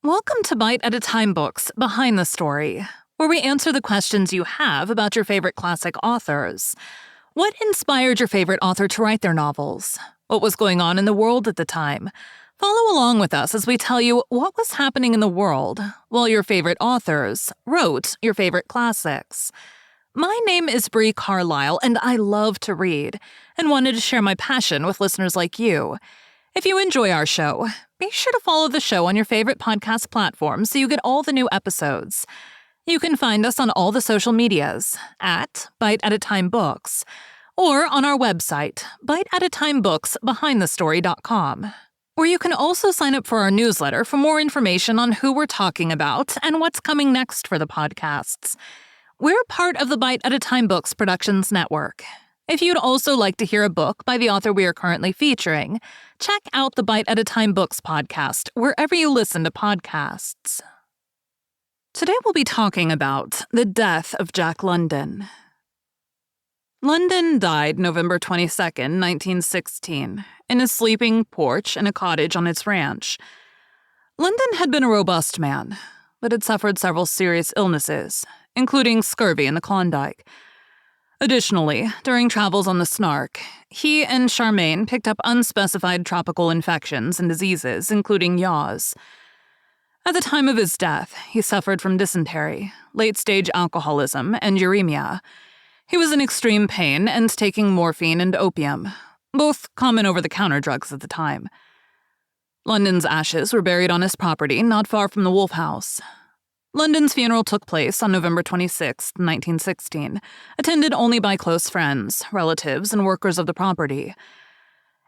Welcome to Bite at a Time Books Behind the Story, where we answer the questions you have about your favorite classic authors. What inspired your favorite author to write their novels? What was going on in the world at the time? Follow along with us as we tell you what was happening in the world while your favorite authors wrote your favorite classics. My name is Bree Carlile, and I love to read, and wanted to share my passion with listeners like you. If you enjoy our show, be sure to follow the show on your favorite podcast platform so you get all the new episodes. You can find us on all the social medias at Bite at a Time Books or on our website, biteatatimebooksbehindthestory.com, where you can also sign up for our newsletter for more information on who we're talking about and what's coming next for the podcasts. We're part of the Bite at a Time Books Productions Network. If you'd also like to hear a book by the author we are currently featuring, check out the Bite at a Time Books podcast wherever you listen to podcasts. Today we'll be talking about the death of Jack London. London died November 22, 1916, in a sleeping porch in a cottage on its ranch. London had been a robust man, but had suffered several serious illnesses, including scurvy in the Klondike. Additionally, during travels on the Snark, he and Charmaine picked up unspecified tropical infections and diseases, including yaws. At the time of his death, he suffered from dysentery, late-stage alcoholism, and uremia. He was in extreme pain and taking morphine and opium, both common over-the-counter drugs at the time. London's ashes were buried on his property not far from the Wolf House. London's funeral took place on November 26, 1916, attended only by close friends, relatives, and workers of the property.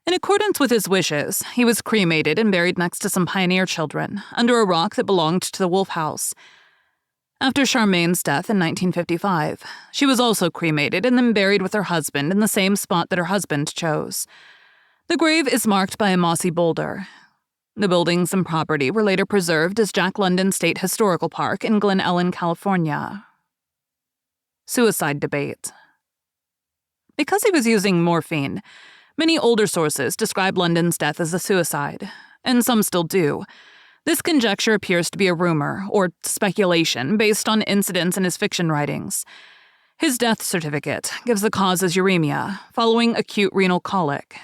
In accordance with his wishes, he was cremated and buried next to some pioneer children, under a rock that belonged to the Wolf House. After Charmaine's death in 1955, she was also cremated and then buried with her husband in the same spot that her husband chose. The grave is marked by a mossy boulder. The buildings and property were later preserved as Jack London State Historical Park in Glen Ellen, California. Suicide debate. Because he was using morphine, many older sources describe London's death as a suicide, and some still do. This conjecture appears to be a rumor, or speculation, based on incidents in his fiction writings. His death certificate gives the cause as uremia, following acute renal colic.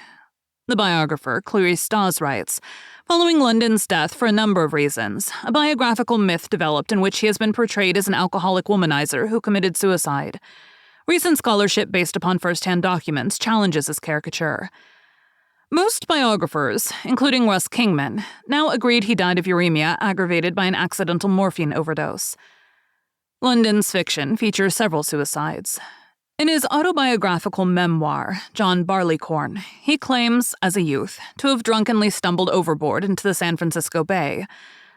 The biographer, Clarice Dawes, writes, following London's death for a number of reasons, a biographical myth developed in which he has been portrayed as an alcoholic womanizer who committed suicide. Recent scholarship based upon first-hand documents challenges this caricature. Most biographers, including Russ Kingman, now agreed he died of uremia aggravated by an accidental morphine overdose. London's fiction features several suicides. In his autobiographical memoir, John Barleycorn, he claims, as a youth, to have drunkenly stumbled overboard into the San Francisco Bay.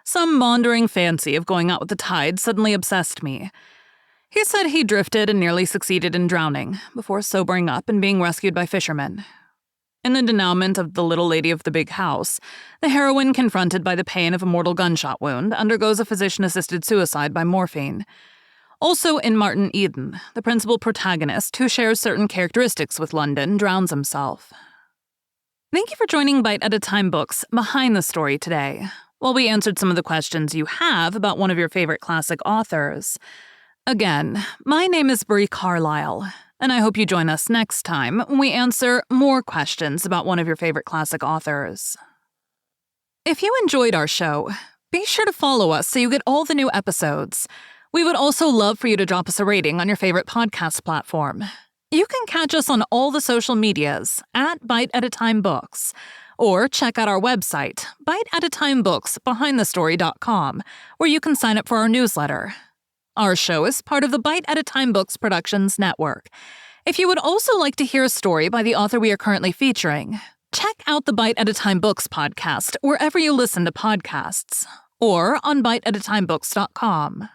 Some maundering fancy of going out with the tide suddenly obsessed me. He said he drifted and nearly succeeded in drowning, before sobering up and being rescued by fishermen. In the denouement of The Little Lady of the Big House, the heroine, confronted by the pain of a mortal gunshot wound, undergoes a physician-assisted suicide by morphine. Also in Martin Eden, the principal protagonist, who shares certain characteristics with London, drowns himself. Thank you for joining Bite at a Time Books Behind the Story today, while we answered some of the questions you have about one of your favorite classic authors. Again, my name is Bree Carlile, and I hope you join us next time when we answer more questions about one of your favorite classic authors. If you enjoyed our show, be sure to follow us so you get all the new episodes. We would also love for you to drop us a rating on your favorite podcast platform. You can catch us on all the social medias at Bite at a Time Books, or check out our website, biteatatimebooksbehindthestory.com, where you can sign up for our newsletter. Our show is part of the Bite at a Time Books Productions Network. If you would also like to hear a story by the author we are currently featuring, check out the Bite at a Time Books podcast wherever you listen to podcasts, or on biteatatimebooks.com.